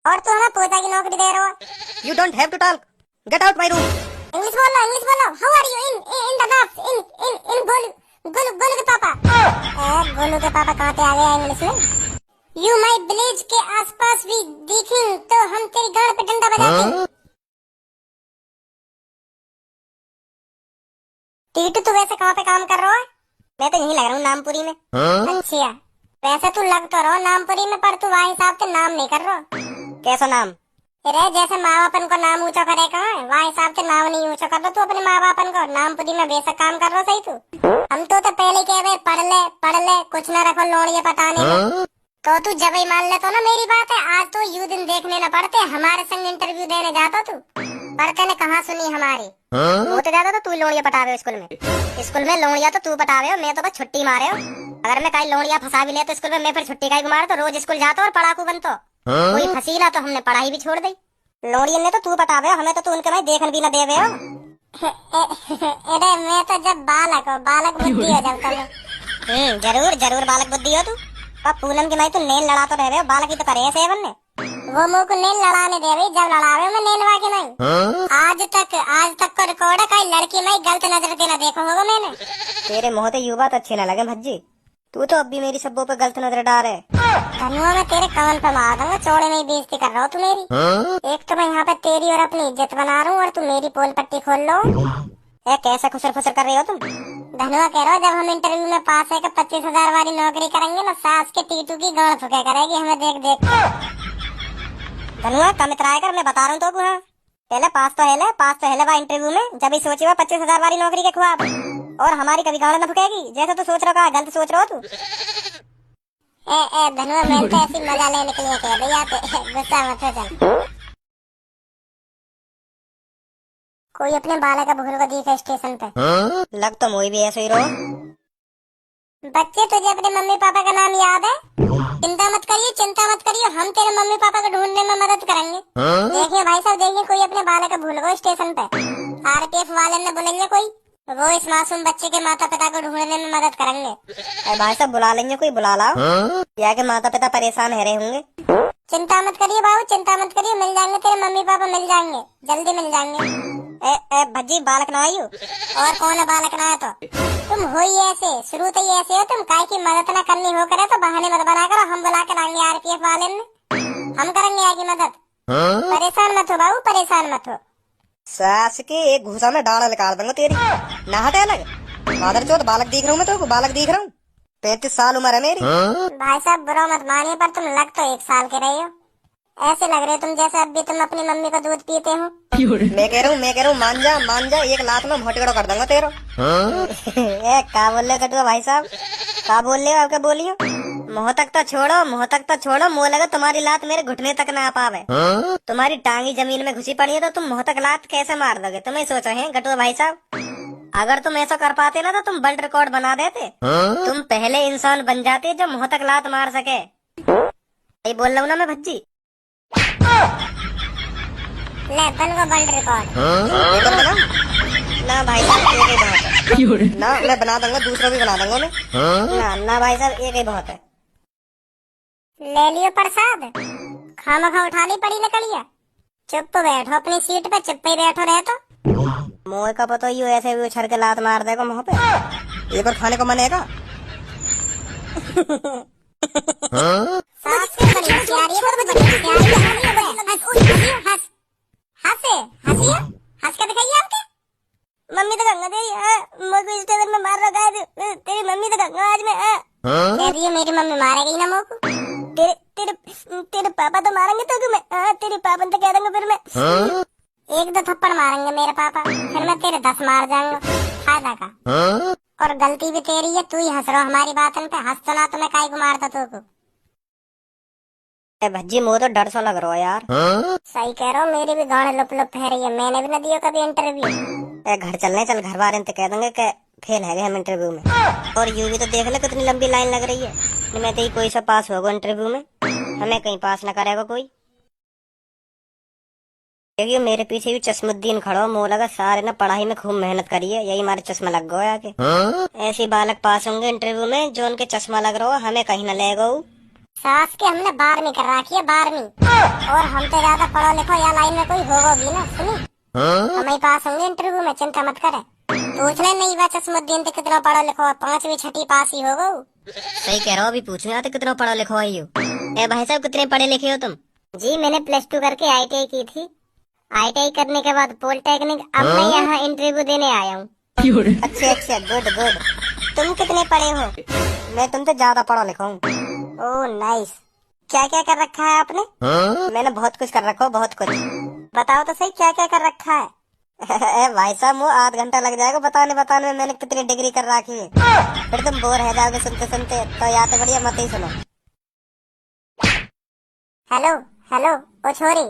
और तू हमें पोता की नौकरी दे रहा हो। You don't have to talk. Get out my room. English बोलो, इंग्लिश बोलो। How are you in the north इन गोलू के पापा। गोलू के पापा कहाँ पे आ गया इंग्लिश में। यू माई विलेज के आसपास भी देखें तो हम तेरी गाड़ पे डंडा बजाएंगे। टीटू तू वैसे कहाँ पे काम कर रहा है। मैं तो यहीं लग रहा हूँ नामपुरी में। अच्छा वैसे तू लग तो रहो नामपुरी में, पर तू वहाँ हिसाब से नाम नहीं कर रहा। कैसा नाम? अरे जैसे माँ बापन को नाम ऊंचा करे कहाँ है, वहाँ हिसाब से नाम नहीं ऊंचा कर दो तू अपने माँ बापन को। नामपुरी में बेशक काम कर रहा सही तू। हम तो पहले कह रहे पढ़ ले कुछ न रखो लोड़िए पटाने में। तो तू जब ही मान ले तो ना मेरी बात है। आज तो यू दिन देखने न पड़ते, हमारे संग इंटरव्यू देने जाता तू। पढ़ते ने कहाँ सुनी हमारी। वो तो ज्यादा तो तू लोड़िया पटावे स्कूल में लोड़िया तो तू पटावे हो, मैं तो बस छुट्टी मारे हो। अगर मैं कहीं लोड़िया फंसा भी ले तो स्कूल में, मैं फिर छुट्टी का ही मार तो रोज स्कूल जाता और पढ़ाकू बनतो। कोई फसीला तो हमने पढ़ाई भी छोड़ दी। लोड़ियन ने तो तू पटावे हो, हमें तो तू उनके भाई देखन भी न देवे हो। अरे मैं तो जब बालक बुद्धि हो जब तक। जरूर बालक बुद्धि हो तू। अब पूनम की माई तू नेल लड़ा तो रहे हो, बालक ही तो करे सेवन ने। वो मुँह को नेल लड़ाने दे भाई, जब लड़ावे मैं नेलवा के नहीं। आज तक का रिकॉर्ड है, कई लड़की में गलत नजर के न देखा होगा मैंने। तेरे मुँह से युवा तो अच्छी न लगे भज्जी, तू तो अब भी मेरी शब्दों पे गलत नजर डाल है। धनुआ मैं तेरे कमल पे मार दूंगा, चौड़े में ही बेइज्जती कर रहा हो तू मेरी। एक तो मैं यहाँ पे तेरी और अपनी इज्जत बना रहा हूँ और तू मेरी पोल पट्टी खोल लो। कैसे खुसर खुसर कर रही हो तुम? धनुआ कह रहा हो जब हम इंटरव्यू में पास है 25,000 वाली नौकरी करेंगे ना, सास के टीटू की गांड फुके करेगी हमें देख देख के। धनुआ कम इतराए कर, मैं बता रहा हूँ तो पहले पास तो हेले बा इंटरव्यू में, जब ही सोची 25,000 वाली नौकरी के ख्वाब, और हमारी कभी गांड न फुकेगी जैसे तू सोच रहा है। गलत सोच रहा हो तू। धनुआ मैं तो ऐसी मजा लेने के लिए कह रही है, गुस्सा मत हो चल। कोई अपने बालक का भूल को दिखा स्टेशन पे। लग तो मुझे भी ऐसे ही रहो। बच्चे तुझे अपने मम्मी पापा का नाम याद है? चिंता मत करिए, हम तेरे मम्मी पापा को ढूंढने में मदद करेंगे। देखिए भाई साहब, देखिए कोई अपने बालक का भूल गो स्टेशन पे, आरपीएफ वाले ने बोलेंगे कोई, वो इस मासूम बच्चे के माता पिता को ढूंढने में मदद करेंगे। भाई साहब बुला लेंगे, कोई बुला लाओ, या के माता पिता परेशान है रहे होंगे। चिंता मत करिए बाबू, चिंता मत करिए, मिल जाएंगे तेरे मम्मी पापा, मिल जाएंगे, जल्दी मिल जाएंगे। भज्जी बालक ना आई हो? और कौन है बालक ना है तो? तुम हो ही ऐसे, शुरू तो ही ऐसे हो तुम। काय की मदद ना करनी हो करे तो बहाने मत बना करो, हम बुला के लाएंगे आरपीएफ वाले ने, हम करेंगे आगे मदद। परेशान मत हो बाबू, परेशान मत हो। सास के एक घुसा में डाला निकाल दूंगा तेरी, ना हटे अलग। मादर चौथ बालक दिख रहा हूँ मैं तो, बालक दिख रहा हूँ। 35 साल उम्र है मेरी। भाई साहब बुरा मत मानिए, पर तुम लग तो 1 साल के रहे हो। ऐसे लग रहे तुम जैसे अब भी तुम अपनी मम्मी का दूध पीते हो। मैं कह रहा हूँ मान जा, एक लात में मोटेगड़ो कर दूंगा तेरो। क्या बोल रहे कटुआ भाई साहब, क्या बोल रहे हो? आपका बोलियो। मुँह तक तो छोड़ो, मुँह लगा तुम्हारी लात मेरे घुटने तक ना आ पावे। तुम्हारी टांगी जमीन में घुसी पड़ी है तो तुम मुँह तक लात कैसे मार दोगे? तुम्हें सोचो है कटुआ भाई साहब, अगर तुम ऐसा कर पाते ना तो तुम वर्ल्ड रिकॉर्ड बना देते। तुम पहले इंसान बन जाते जो मुँह तक लात मार सके। यही बोल रहा हूँ ना मैं भज्जी। ले बन को वर्ल्ड रिकॉर्ड। ना भाई साहब एक ही बहुत है। ना मैं बना दूंगा, दूसरा भी बना दूंगा मैं। ना भाई साहब एक ही बहुत है। ले लियो प्रसाद, खामखा उठानी पड़ी लकड़िया। चुप बैठो अपनी सीट पे, चुप ही बैठो रहे तो। मुँह का पता ही ऐसे भी उछल के लात मार देगा मुँह पे। एक बार खाने को मन है का? हंस के दिखाइए आपके। मम्मी तो गंगा दे मुझको स्टेशन में मार रखा है, तेरी मम्मी तो गंगा आज में कह रही है मेरी मम्मी मारेगी ना मोको। तेरे पापा तो मारेंगे तो मैं तेरे पापा तो कह देंगे फिर मैं। एक दो थप्पड़ मारेंगे मेरे पापा, फिर मैं तेरे 10 मार जाऊंगा, फायदा का। और गलती भी तेरी है, तू ही हंस रहा हमारी बातन पे। हंस तो ना तो मैं काय को मारता तू को। भज्जी मुँह तो डर सा लग रहा है यार। सही कह रहा हूँ, मेरी भी गांड लुप लुप है रही है, मैंने भी ना दिया कभी इंटरव्यू। घर चलने चल, घर वाले कह देंगे कि फेल है हम इंटरव्यू में। और यूं भी तो देख ले कितनी लंबी लाइन लग रही है। मैं तो ही कोई सा पास होगा इंटरव्यू में, हमें कहीं पास न करेगा कोई। देखिए मेरे पीछे भी चश्मुद्दीन खड़ा, मुँह लगा सारे ना पढ़ाई में खूब मेहनत करी है, यही हमारे चश्मा लग गया आके। ऐसे बालक पास होंगे इंटरव्यू में जो उनके चश्मा लग रहा हो, हमें कहीं न लेगा। सास के हमने 12वीं कर रखी है, 12वीं। और हम तो ज्यादा पढ़ो लिखो या लाइन में कोई होगा भी ना, सुनी हमारे पास होंगे इंटरव्यू में, चिंता मत करे। पूछने नहीं बा चश्मुद्दीन तो कितना पढ़ो लिखो, 5वीं 6वीं पास ही होगा। सही कह रहा हो, अभी पूछना तो कितना पढ़ा लिखा है हो। ए भाई साहब, कितने पढ़े लिखे हो तुम? जी मैंने +2 करके ITI की थी। ITI करने के बाद पॉलिटेक्निक, अब मैं यहाँ इंटरव्यू देने आया हूँ। अच्छा अच्छा, गुड गुड। तुम कितने पढ़े हो? मैं तुमसे ज्यादा पढ़ा लिखा हूँ। Oh nice. क्या क्या कर रखा है आपने? मैंने बहुत कुछ कर रखा हो, बहुत कुछ। बताओ तो सही, क्या क्या कर रखा है? ए भाई साहब, वो आध घंटा लग जाएगा बताने बताने में मैंने कितनी डिग्री कर रखी है। फिर तुम बोर हो जाओगे सुनते सुनते, तो या तो बढ़िया मत ही सुनो। हेलो हेलो ओ छोरी,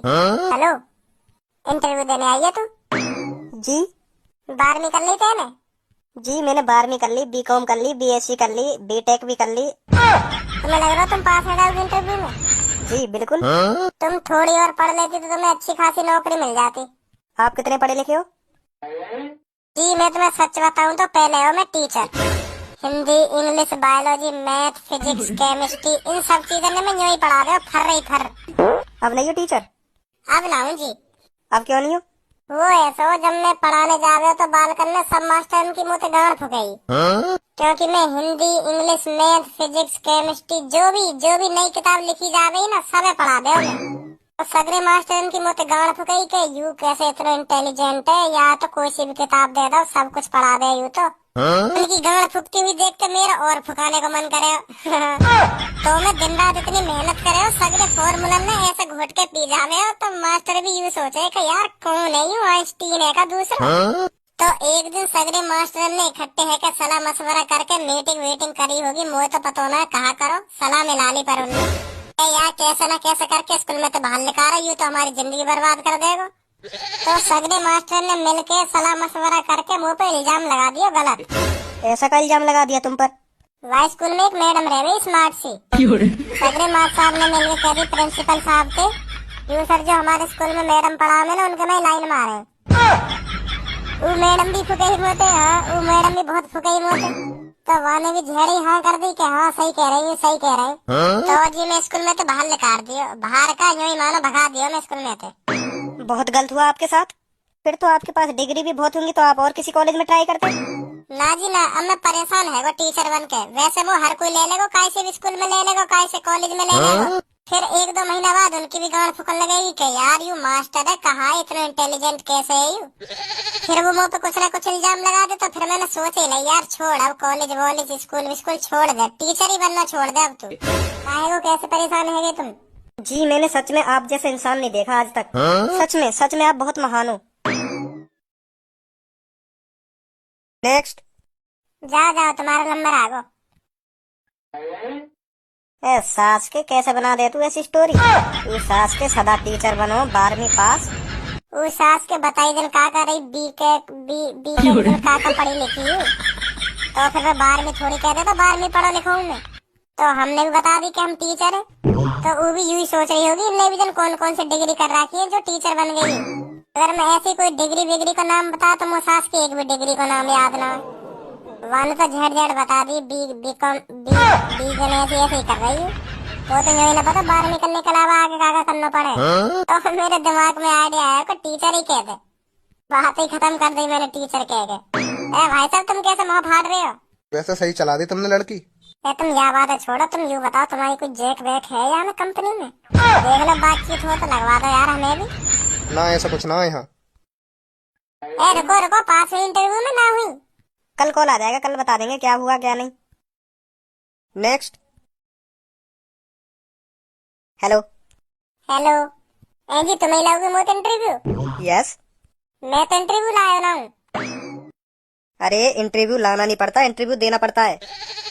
हेलो, इंटरव्यू देने आई है तू? जी 12वीं कर ली तेने? जी, मैंने 12वीं कर ली, BCom कर ली, BSc कर ली, BTech भी कर ली। तुम्हें लग रहा तुम पास हो जाओगे इंटरव्यू में? जी बिल्कुल। तुम थोड़ी और पढ़ लेती तो तुम्हें अच्छी खासी नौकरी मिल जाती। आप कितने पढ़े लिखे हो? जी मैं तुम्हें सच बताऊं तो पहले हो मैं teacher. Hindi, English, biology, math, physics, chemistry, इन सब चीजों ने मैं यूं ही पढ़ा रहे हो, फर रही फर। अब नहीं हो टीचर? अब ना हूँ जी। अब क्यों नहीं हो? वो ऐसा हो, जब मैं पढ़ाने जा रहे हो तो बालकन में सब मास्टर उनकी मुँह से गांड फुकाई, क्योंकि मैं Hindi, English, math, physics, chemistry जो भी नई किताब लिखी जा रही ना, सब पढ़ा दे उन्हें। तो सगरे मास्टर उनकी मुँह से गांड फुकाई के यू कैसे इतना इंटेलिजेंट है, या तो कोई सी भी किताब दे दो सब कुछ पढ़ा दे यू तो। उनकी गांड फूकती हुई देख के मेरा और फुकाने को मन करे। तो मैं दिन रात इतनी मेहनत करे हो, सगरे फॉर्मूला ने ऐसे घोट के पी जावे हो, तो मास्टर भी यूं सोचे कि यार कौन है यूं आइंस्टीन है का दूसरा। तो एक दिन सगरे मास्टर ने इकट्ठे है के सलाह मशवरा करके मीटिंग वीटिंग करी होगी, मुझे तो पता ना कहा करो, सलाह मिला ली पर उन्होंने यार कैसे न कैसे करके स्कूल में तो बाहर निकाला, यूं तो हमारी जिंदगी बर्बाद कर देगा। तो सगरे मास्टर ने मिलके सलाह मशवरा करके मुँह पे इल्जाम लगा दिया गलत। ऐसा का इल्जाम लगा दिया तुम पर? वह स्कूल में एक मैडम रह गई स्मार्ट सी। सगरे मास्टर साहब ने मिलकर कह दी प्रिंसिपल साहब के, यूं सर जो हमारे स्कूल में मैडम पढ़ा में ना उनके में लाइन मारे। वो मैडम भी फुकई मोते, हाँ वो मैडम भी बहुत फुकई मोते। तो वाने भी झेड़ी हाँ कर दी कि हाँ सही कह रही है, सही कह रही। तो जी मैं स्कूल में तो बाहर निकाल दियो, बाहर का यूं ही मानो भगा दियो मैं स्कूल में थे। बहुत गलत हुआ आपके साथ। फिर तो आपके पास डिग्री भी बहुत होंगी, तो आप और किसी कॉलेज में ट्राई करते। ना जी ना, अब मैं परेशान है वो टीचर बन के। वैसे वो हर कोई ले लेगा, काय से भी स्कूल में ले लेगा, काय से कॉलेज में ले लेगा। फिर 1-2 महीना बाद उनकी भी गांड फुकन लगेगी कि यार यू मास्टर है, कहा इतना इंटेलिजेंट कैसे है यू। फिर वो मुँह पे कुछ ना कुछ इल्जाम लगा दे। तो फिर मैंने सोचे नहीं यार छोड़, अब कॉलेज वॉलेज स्कूल छोड़ दे, टीचर ही बनना छोड़ दे अब तू। काहे को कैसे परेशान है तुम? जी मैंने सच में आप जैसे इंसान नहीं देखा आज तक। सच में आप बहुत महान हो। नेक्स्ट। जाओ तुम्हारा नंबर आ गो। ए सास के कैसे बना दे तू ऐसी स्टोरी। तू सास के सदा टीचर बनो, 12वीं पास। वो सास के बताई दिन का कर रही, बी के का पढ़ी लिखी हूँ। तो फिर मैं 12वीं थोड़ी कह दे, तो 12वीं पढ़ो लिखा हूँ मैं। तो हमने भी बता दी कि हम टीचर है। तो वो भी यूं ही सोच रही होगी इनने भी जन कौन कौन सी डिग्री कर रखी है जो टीचर बन गई। अगर मैं ऐसी कोई डिग्री का नाम बता तो मुझे सास की एक भी डिग्री का नाम याद ना। वन तो झड़ बता दी, बी जन ऐसी ही कर रही है। तो यही ना पता 12वीं करने के अलावा आगे क्या करना पड़े। तो मेरे दिमाग में आइडिया आया कि टीचर ही कह दे। बात ही खत्म कर दी मैंने टीचर कह के। भाई साहब तुम कैसे मुँह फाड़ रहे हो? वैसे सही चला दी तुमने लड़की। तुम यह बात है छोड़ो, तुम यूँ बताओ तुम्हारी कोई जेक वेक है या कंपनी में? देख लो बातचीत हो तो लगवा दो यार हमें भी। ना ऐसा कुछ ना है यहाँ। रुको पास हुई इंटरव्यू में ना हुई? कल कॉल आ जाएगा, कल बता देंगे क्या हुआ क्या नहीं। नेक्स्ट। हेलो जी तुम्हें लोगे मोत इंटरव्यू? यस। मैं तो इंटरव्यू लाया ना हूँ। अरे इंटरव्यू लाना नहीं पड़ता, इंटरव्यू देना पड़ता है।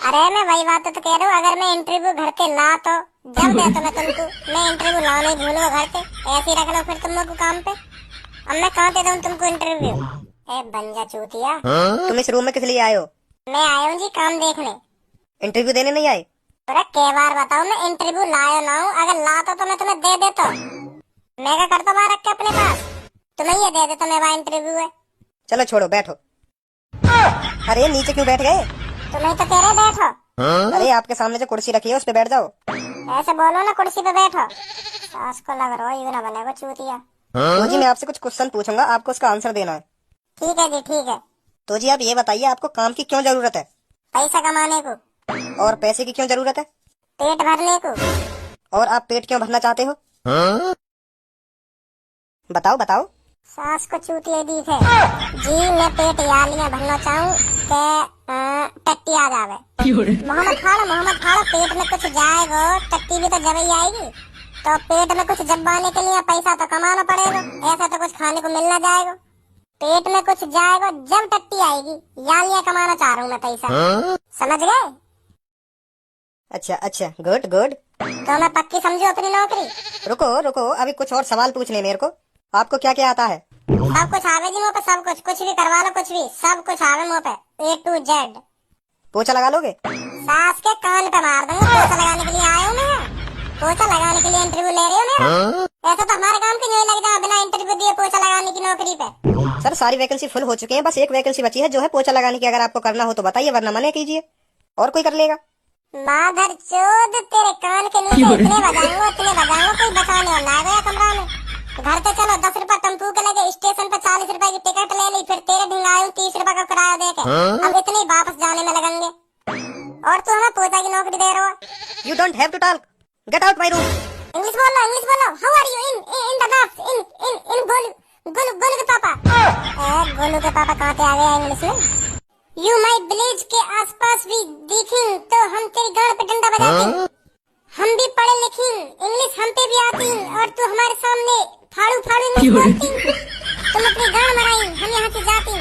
अरे मैं वही बात तो कह रहा हूँ, अगर मैं इंटरव्यू घर के ला तो जब दे तो मैं तुमको, मैं इंटरव्यू ला नहीं भूलूंगा घर पे, ऐसे ही रख लो फिर तुम लोग को काम पे। अब मैं कहाँ दे दूँ तुमको इंटरव्यू? बंजा चूतिया। तुम इस रूम में किस लिए आए हो? मैं आया हूँ जी काम देखने। इंटरव्यू देने नहीं आए? अरे कई बार बताओ मैं इंटरव्यू लाया ना हूँ, अगर लाता तो मैं तुम्हें दे देता। मैं क्या करता वहाँ रख के अपने पास, तुम्हें ये दे देता मैं वहाँ इंटरव्यू है। चलो छोड़ो बैठो। अरे नीचे क्यों बैठ गए? तुम्हें तो कह रहे बैठो। अरे आपके सामने जो कुर्सी रखी है उस पे बैठ जाओ। ऐसे बोलो ना, कुर्सी पे बैठो। सास को लग रहा है ये ना बनेगा चूतिया। तो जी मैं आपसे कुछ क्वेश्चन पूछूंगा, आपको उसका आंसर देना है। ठीक है जी, ठीक है। तो जी आप ये बताइए, आपको काम की क्यों जरूरत है? पैसा कमाने को। और पैसे की क्यों जरूरत है? पेट भरने को। और आप पेट क्यों भरना चाहते हो? बताओ बताओ। सास को चूतिया दी थे जी, मैं पेट यालियां भरना चाहूँ के टट्टी आ जावे। मोहम्मद खाड़ा पेट में कुछ जाएगा, टट्टी भी तो जब ही आएगी। तो पेट में कुछ जबाने के लिए पैसा तो कमाना पड़ेगा, ऐसा तो कुछ खाने को मिलना जाएगा। पेट में कुछ जाएगा जब टट्टी आएगी। यालियां कमाना चाह रहा हूँ मैं पैसा, समझ गए? अच्छा अच्छा, गुड गुड। तो मैं पक्की समझू अपनी नौकरी। रुको रुको, अभी कुछ और सवाल पूछने मेरे को। आपको क्या क्या आता है? सब कुछ आवे जी मुँह पे, सब कुछ, कुछ भी करवा लो, कुछ भी, सब कुछ आवे मुँह पे, A to Z। पोछा लगा लोगे? सास के कान पे मार दूंगा। पोछा लगाने के लिए आया हूँ मैं, पोछा लगाने के लिए इंटरव्यू ले रही हूँ मेरा। ऐसा तो हमारे काम की नहीं लग जाए बिना इंटरव्यू दिए पोछा लगाने की नौकरी पे। सर सारी वैकेंसी फुल हो चुकी है, बस एक वैकेंसी बची है जो है पोछा लगाने की। अगर आपको करना हो तो बताइए, वरना मना कीजिए, और कोई कर लेगा। माधर चोद, तेरे कान के नीचे इतने बजाऊंगा कोई बचाने वाला आ गया कमरा में। घर पे चलो, 10 रुपए टेम्पू के लगे, स्टेशन पे 40 रुपए की टिकट ले ली, फिर तेरे ढिंगाई 30 रुपए का किराया दे के अब इतने ही वापस जाने में लगेंगे। और तू हमें पोछा की नौकरी दे रहा है। You don't have to talk, get out my room. English बोलो, इंग्लिश बोलो। How are you in the north, इन गोलू के पापा। गोलू के पापा कहाँ पे आ गया इंग्लिश में? यू माई विलेज के आसपास भी दिखी तो हम तेरी गाड़ पे डंडा बजाते। हम भी पढ़े लिखी, इंग्लिश हम पे भी आती, और तू हमारे सामने फाड़ू इंग्लिश बोलती। तुम अपनी गाड़ मराई, हम यहाँ से जाती।